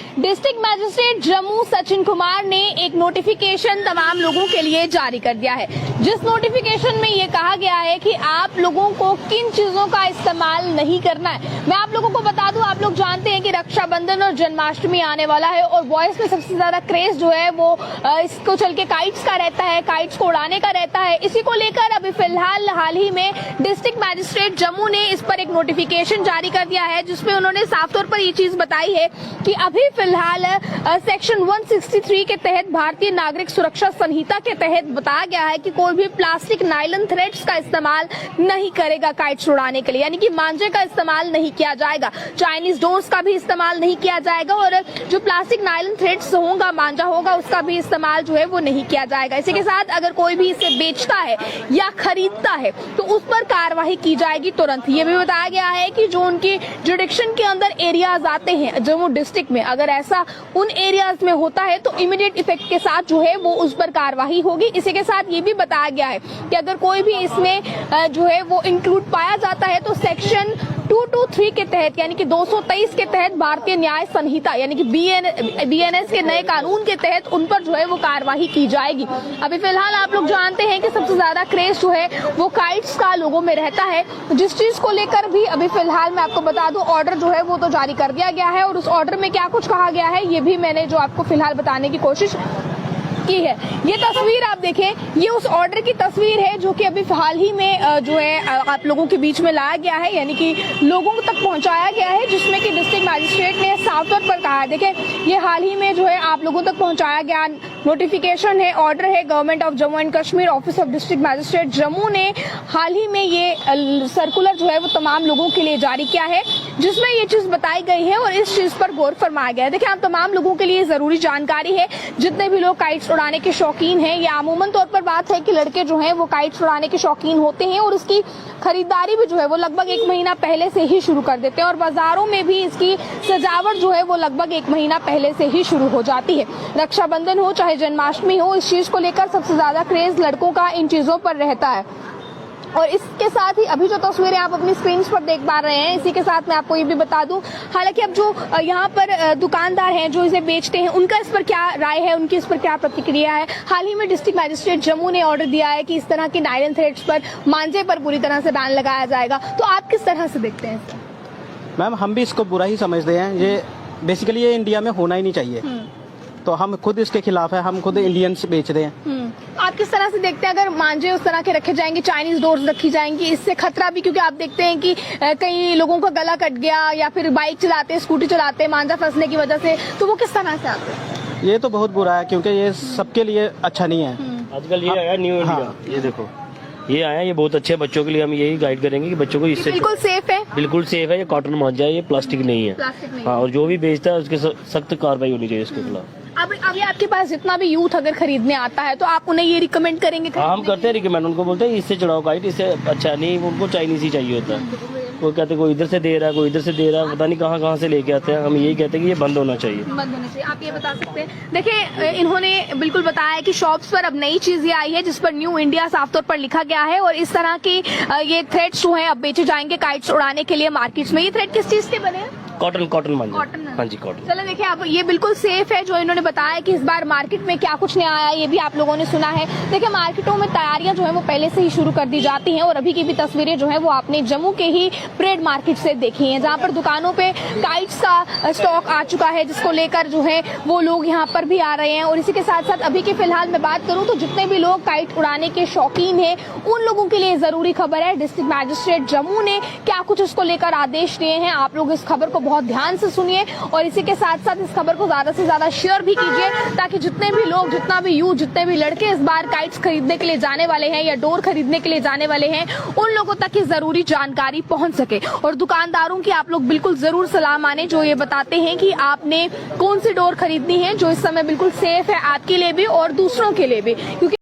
District magistrate Jammu Sachin Kumar ने एक notification तमाम लोगों के लिए जारी कर दिया है, जिस नोटिफिकेशन में ये कहा गया है कि आप लोगों को किन चीजों का इस्तेमाल नहीं करना है। मैं आप लोगों को बता दूं, आप लोग जानते हैं कि रक्षाबंधन और जन्माष्टमी आने वाला है और बॉयज में सबसे ज्यादा क्रेज जो है वो इसको चल के काइट्स का रहता है, काइट्स को उड़ाने का रहता है। इसी को लेकर अभी फिलहाल हाल ही में डिस्ट्रिक्ट मैजिस्ट्रेट जम्मू ने इस पर एक नोटिफिकेशन जारी कर दिया है, जिसमें उन्होंने साफ तौर पर ये चीज बताई है कि अभी फिलहाल सेक्शन 163 के तहत भारतीय नागरिक सुरक्षा संहिता के तहत बताया गया है कि कोई भी प्लास्टिक नायलन थ्रेड्स का इस्तेमाल नहीं करेगा काइट्स उड़ाने के लिए, यानी कि मांझे का इस्तेमाल नहीं किया जाएगा, चाइनीज डोर्स का भी इस्तेमाल नहीं किया जाएगा और जो प्लास्टिक नायलन थ्रेड्स होगा, मांझा होगा, उसका भी इस्तेमाल जो है वो नहीं किया जाएगा। इसी के साथ अगर कोई भी इसे बेचता है या खरीदता है तो उस पर कार्रवाई की जाएगी तुरंत। ये भी बताया गया है कि जो उनकी जुडिक्शन के अंदर एरियाज आते हैं जम्मू डिस्ट्रिक्ट में, अगर ऐसा उन एरियाज में होता है तो इमीडिएट इफेक्ट के साथ जो है वो उस पर कार्रवाई होगी। इसी के साथ ये भी बताया गया है कि अगर कोई भी इसमें जो है वो इंक्लूड पाया जाता है तो सेक्शन 223 के तहत यानी कि 223 के तहत भारतीय न्याय संहिता यानी कि बीएनएस के नए कानून के तहत उन पर जो है वो कार्रवाई की जाएगी। अभी फिलहाल आप लोग जानते हैं कि सबसे ज्यादा क्रेज जो है वो काइट्स का लोगों में रहता है, जिस चीज को लेकर भी अभी फिलहाल मैं आपको बता दूं ऑर्डर जो है वो तो जारी कर दिया गया है और उस ऑर्डर में क्या कुछ कहा गया है ये भी मैंने जो आपको फिलहाल बताने की कोशिश की है। ये तस्वीर आप देखें, ये उस ऑर्डर की तस्वीर है जो कि अभी हाल ही में जो है आप लोगों के बीच में लाया गया है, यानी कि लोगों तक पहुंचाया गया है, जिसमें कि डिस्ट्रिक्ट मैजिस्ट्रेट ने साफ तौर पर कहा है। देखें, ये हाल ही में जो है आप लोगों तक पहुंचाया गया नोटिफिकेशन है, ऑर्डर है government of Jammu and Kashmir office of district magistrate Jammu ने हाल ही में ये सर्कुलर जो है वो तमाम लोगों के लिए जारी किया है, जिसमें ये चीज बताई गई है और इस चीज पर गौर फरमाया गया है। देखिए, आप तमाम लोगों के लिए जरूरी जानकारी है, जितने भी लोग काइट्स उड़ाने के शौकीन हैं, या अमूमन तौर पर बात है कि लड़के जो हैं वो काइट्स उड़ाने के शौकीन होते हैं और उसकी खरीदारी भी जो है वो लगभग 1 महीना पहले से ही शुरू कर देते हैं और बाजारों में भी इसकी सजावट जो है वो लगभग 1 महीना पहले से ही शुरू हो जाती है। रक्षाबंधन हो चाहे जन्माष्टमी हो, इस चीज को लेकर सबसे ज्यादा क्रेज लड़कों का इन चीजों पर रहता है। और इसके साथ ही अभी जो तस्वीरें आप अपनी स्क्रीन पर देख पा रहे हैं, इसी के साथ मैं आपको ये भी बता दूं, हालांकि अब जो यहाँ पर दुकानदार हैं जो इसे बेचते हैं उनका इस पर क्या राय है, उनकी इस पर क्या प्रतिक्रिया है। हाल ही में डिस्ट्रिक्ट मैजिस्ट्रेट जम्मू ने ऑर्डर दिया है कि इस तरह के नायलन थ्रेड्स पर, मांझे पर पूरी तरह से बैन लगाया जाएगा, तो आप किस तरह से देखते हैं? मैम, हम भी इसको बुरा ही समझते हैं। ये बेसिकली ये इंडिया में होना ही नहीं चाहिए, तो हम खुद इसके खिलाफ है, हम खुद इंडियंस बेच रहे हैं। आप किस तरह से देखते हैं अगर मांझे उस तरह के रखे जाएंगे, चाइनीज डोर्स रखी जाएंगी, इससे खतरा भी, क्योंकि आप देखते हैं कि कई लोगों का गला कट गया या फिर बाइक चलाते हैं, स्कूटी चलाते हैं, मांझा फंसने की वजह से, तो वो किस तरह से आते हैं? ये तो बहुत बुरा है, क्योंकि ये सबके लिए अच्छा नहीं है। आजकल ये आया न्यू इंडिया, ये देखो ये आया, ये बहुत अच्छे है बच्चों के लिए। हम यही गाइड करेंगे कि बच्चों को इससे बिल्कुल सेफ है, बिल्कुल सेफ है। ये कॉटन मांझा है, ये प्लास्टिक नहीं है। हाँ, और जो भी बेचता है उसके सख्त कार्रवाई होनी चाहिए इसके खिलाफ। अभी आपके पास जितना भी यूथ अगर खरीदने आता है तो आप उन्हें ये रिकमेंड करेंगे? हाँ, हम करते हैं रिकमेंड, उनको बोलते हैं इससे चढ़ाओ काइट, इससे अच्छा नहीं, उनको चाइनीज ही चाहिए होता है। वो कहते हैं कोई इधर से दे रहा है, कोई इधर से दे रहा है, पता नहीं कहाँ से लेके आते हैं। हम यही कहते हैं कि ये बंद होना चाहिए, बंद होना चाहिए। आप ये बता सकते हैं? देखिए, इन्होंने बिल्कुल बताया है कि शॉप्स पर अब नई चीजें आई है जिस पर न्यू इंडिया साफ तौर पर लिखा गया है और इस तरह की ये थ्रेड्स जो है अब बेचे जाएंगे काइट्स उड़ाने के लिए मार्केट्स में। ये थ्रेड किस चीज के बने हैं? कॉटन मांझा। हाँ जी, कॉटन। चलो देखिए, आप ये बिल्कुल सेफ है। जो इन्होंने बताया कि इस बार मार्केट में क्या कुछ नया आया ये भी आप लोगों ने सुना है। देखिए, मार्केटों में तैयारियां जो है वो पहले से ही शुरू कर दी जाती हैं और अभी की भी तस्वीरें जो है वो आपने जम्मू के ही परेड मार्केट से देखी हैं, जहां पर दुकानों पे काइट्स का स्टॉक आ चुका है, जिसको लेकर जो है वो लोग यहाँ पर भी आ रहे हैं। और इसी के साथ साथ अभी की फिलहाल मैं बात करूँ तो जितने भी लोग काइट उड़ाने के शौकीन है उन लोगों के लिए जरूरी खबर है, डिस्ट्रिक्ट मैजिस्ट्रेट जम्मू ने क्या कुछ इसको लेकर आदेश दिए हैं। आप लोग इस खबर को बहुत ध्यान से सुनिए और इसी के साथ साथ इस खबर को ज्यादा से ज्यादा शेयर भी कीजिए, ताकि जितने भी लोग, जितना भी यूथ, जितने भी लड़के इस बार काइट्स खरीदने के लिए जाने वाले हैं या डोर खरीदने के लिए जाने वाले हैं, उन लोगों तक ये जरूरी जानकारी पहुंच सके। और दुकानदारों की आप लोग बिल्कुल जरूर सलाह माने जो ये बताते हैं कि आपने कौन सी डोर खरीदनी है जो इस समय बिल्कुल सेफ है आपके लिए भी और दूसरों के लिए भी, क्योंकि